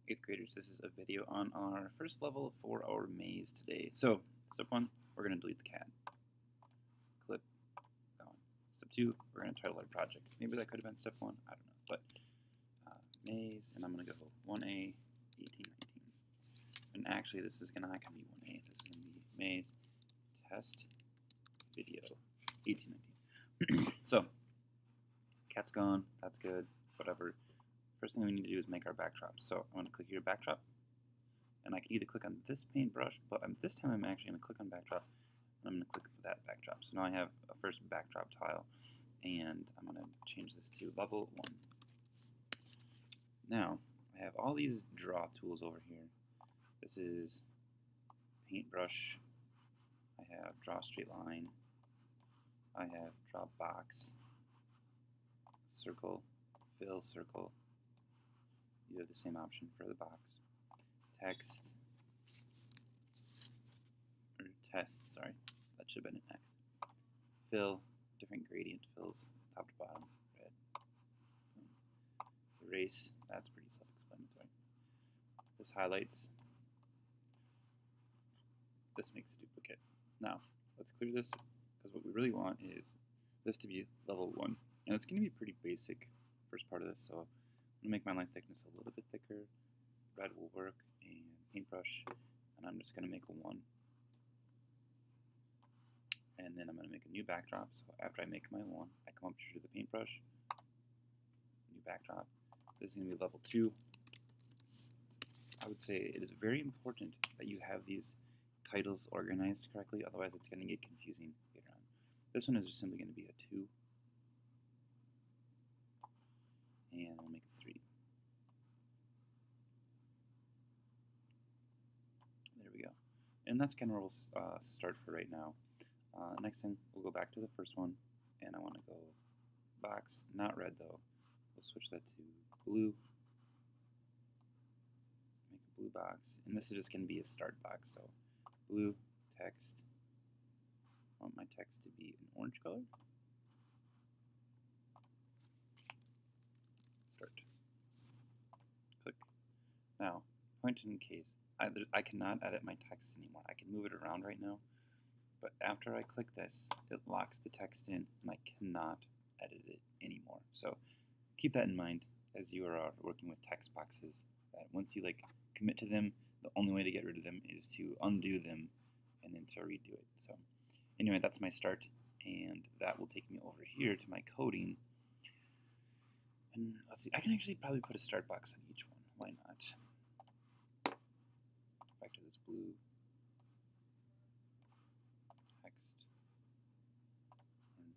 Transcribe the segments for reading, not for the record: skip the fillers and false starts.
8th graders, this is a video on our first level for our maze today. So, step 1, we're going to delete the cat. Clip, that one. Step 2, we're going to title our project. Maybe that could have been step 1, I don't know. But maze, and I'm going to go 1A, 1819. And actually, this is not going to be 1A, this is going to be maze test video 1819. So, cat's gone, that's good, whatever. First thing we need to do is make our backdrop. So I'm going to click here, backdrop, and I can either click on this paintbrush, but this time I'm actually going to click on backdrop, and I'm going to click that backdrop. So now I have a first backdrop tile, and I'm going to change this to level 1. Now, I have all these draw tools over here. This is paintbrush, I have draw straight line, I have draw box, circle, fill circle. You have the same option for the box. Text, or test, sorry, that should have been an X. Fill, different gradient fills, top to bottom, red. Erase, that's pretty self-explanatory. This highlights, this makes a duplicate. Now, let's clear this, because what we really want is this to be level 1. And it's going to be pretty basic, first part of this, so I'm going to make my line thickness a little bit thicker. Red will work, and paintbrush, and I'm just going to make a 1. And then I'm going to make a new backdrop. So after I make my 1, I come up here to the paintbrush, new backdrop. This is going to be level 2. I would say it is very important that you have these titles organized correctly, otherwise it's going to get confusing later on. This one is just simply going to be a 2. And I'll make a 3. There we go. And that's kind of where we'll start for right now. Next thing, we'll go back to the first one, and I want to go box, not red though. We'll switch that to blue. Make a blue box, and this is just going to be a start box. So blue text. I want my text to be an orange color. Start. Click. Now, point in case. I cannot edit my text anymore. I can move it around right now, but after I click this, it locks the text in, and I cannot edit it anymore. So keep that in mind as you are working with text boxes, that once you commit to them, the only way to get rid of them is to undo them and then to redo it. So anyway, that's my start, and that will take me over here to my coding. And let's see, I can actually probably put a start box on each one. Why not? Back to this blue text, orange.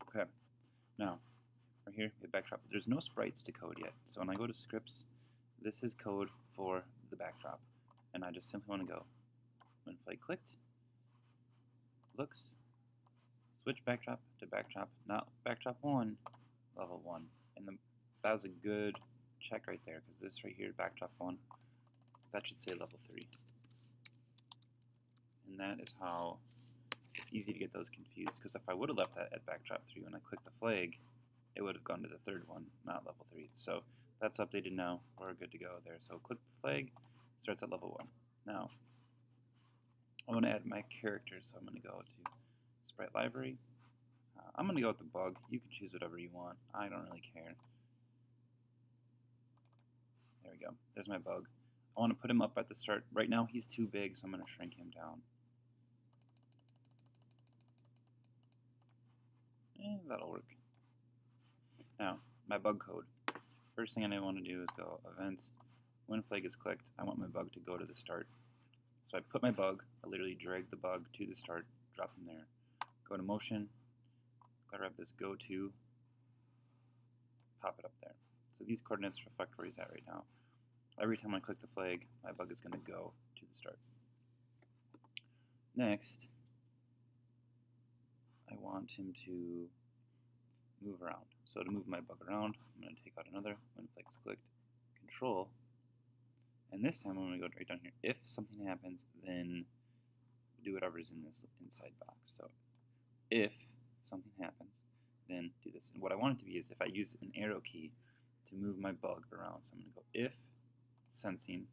Okay, now right here, we have backdrop. There's no sprites to code yet, so when I go to scripts, this is code for the backdrop, and I just simply want to go when flag clicked, looks, switch backdrop to backdrop, not backdrop 1, level 1, and that was a good check right there, because this right here, backdrop 1, that should say level 3, and that is how it's easy to get those confused, because if I would have left that at backdrop 3 when I clicked the flag, it would have gone to the third one, not level 3. So that's updated now. We're good to go there. So click the flag, starts at level 1. Now, I want to add my characters, so I'm going to go to Sprite Library. I'm going to go with the bug. You can choose whatever you want. I don't really care. There we go. There's my bug. I want to put him up at the start. Right now he's too big, so I'm going to shrink him down. That'll work. Now, my bug code. First thing I want to do is go events. When flag is clicked, I want my bug to go to the start. So I put my bug, I literally drag the bug to the start, drop him there. Go to motion, grab this go to, pop it up there. So these coordinates reflect where he's at right now. Every time I click the flag, my bug is going to go to the start. Next, I want him to move around. So to move my bug around, I'm going to take out another when flake's clicked, Control, and this time I'm going to go right down here. If something happens, then do whatever's in this inside box. So if something happens, then do this. And what I want it to be is if I use an arrow key to move my bug around. So I'm going to go if sensing,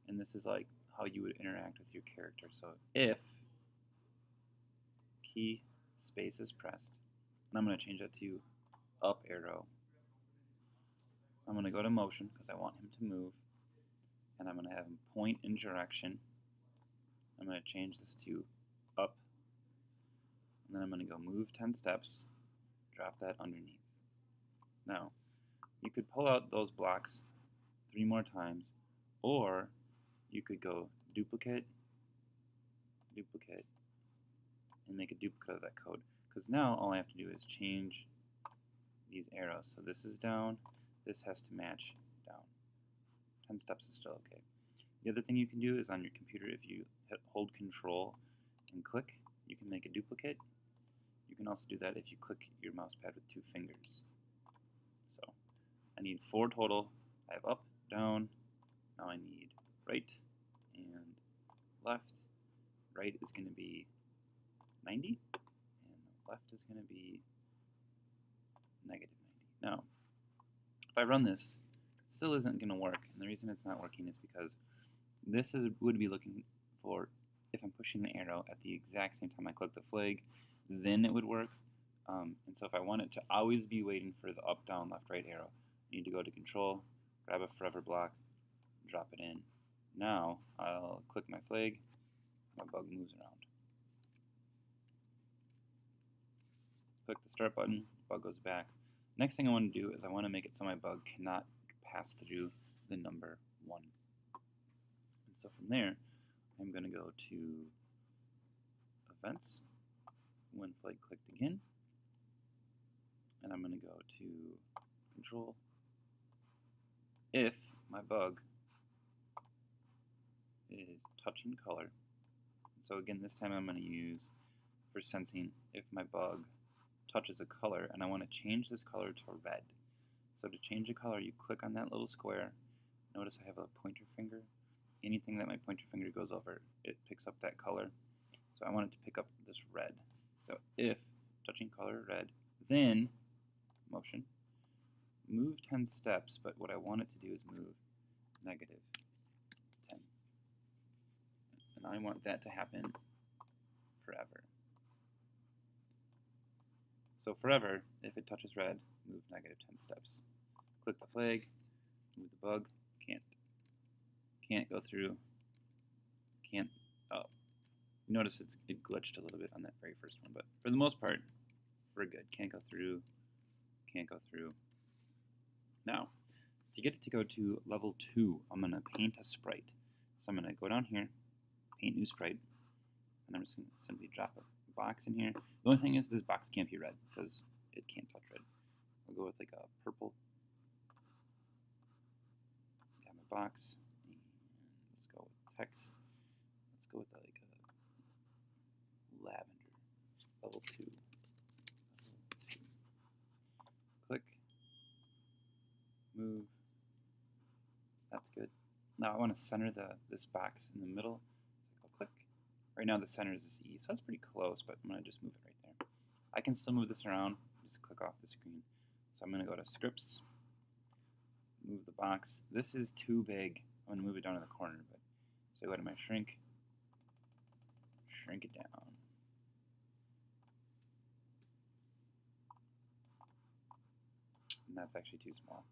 and this is like how you would interact with your character. So if key space is pressed, and I'm going to change that to up arrow. I'm going to go to motion because I want him to move, and I'm going to have him point in direction. I'm going to change this to up, and then I'm going to go move 10 steps, drop that underneath. Now, you could pull out those blocks 3 more times, or you could go duplicate, duplicate, and make a duplicate of that code. Because now all I have to do is change these arrows. So this is down, this has to match down. 10 steps is still okay. The other thing you can do is on your computer, if you hold Control and click, you can make a duplicate. You can also do that if you click your mouse pad with 2 fingers. So I need 4 total. I have up, down, now I need right and left. Right is going to be 90, and the left is going to be negative 90. Now, if I run this, it still isn't going to work, and the reason it's not working is because this would be looking for if I'm pushing the arrow at the exact same time I click the flag, then it would work. And so if I want it to always be waiting for the up, down, left, right arrow, I need to go to Control, grab a forever block, drop it in. Now I'll click my flag, my bug moves around. Click the start button, bug goes back. Next thing I want to do is I want to make it so my bug cannot pass through the number 1. And so from there, I'm going to go to Events, when flag clicked again, and I'm going to go to Control. If my bug is touching color, so again this time I'm going to use for sensing if my bug touches a color and I want to change this color to red. So to change the color, you click on that little square. Notice I have a pointer finger. Anything that my pointer finger goes over, it picks up that color. So I want it to pick up this red. So if touching color red, then motion, move 10 steps, but what I want it to do is move negative 10. And I want that to happen forever. So forever, if it touches red, move negative 10 steps. Click the flag, move the bug, can't go through, can't, oh. Notice it glitched a little bit on that very first one, but for the most part, we're good. Can't go through, can't go through. Now, to get it to go to level 2, I'm going to paint a sprite. So I'm going to go down here, paint new sprite, and I'm just going to simply drop a box in here. The only thing is this box can't be red because it can't touch red. We'll go with like a purple. Got my box. And let's go with text. Let's go with like a lavender. Level 2. Click. Move. That's good. Now I want to center this box in the middle. So go click. Right now the center is this E, so that's pretty close, but I'm going to just move it right there. I can still move this around, just click off the screen. So I'm going to go to Scripts, move the box. This is too big. I'm going to move it down to the corner, but so I go to my shrink, shrink it down. And that's actually too small.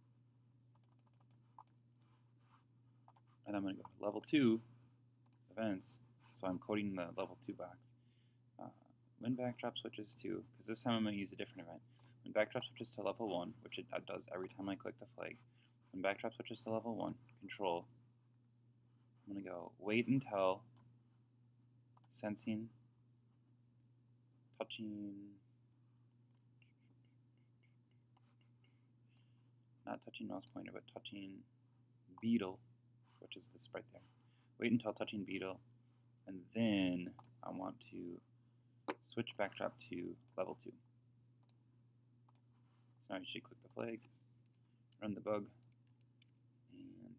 And I'm going to go to level 2, events. So I'm coding the level 2 box. When backdrop switches to, because this time I'm going to use a different event. When backdrop switches to level 1, which it does every time I click the flag. When backdrop switches to level 1, Control. I'm going to go wait until sensing, touching, not touching mouse pointer, but touching beetle, which is the sprite there. Wait until touching beetle, and then I want to switch backdrop to level 2. So now you should click the flag, run the bug, and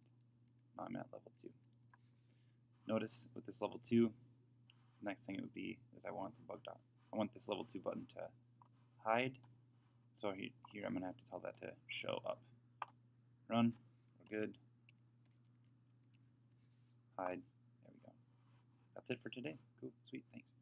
now I'm at level 2. Notice with this level 2, the next thing it would be is I want this level 2 button to hide. So here I'm going to have to tell that to show up. Run, we're good. Hide, there we go. That's it for today. Cool, sweet, thanks.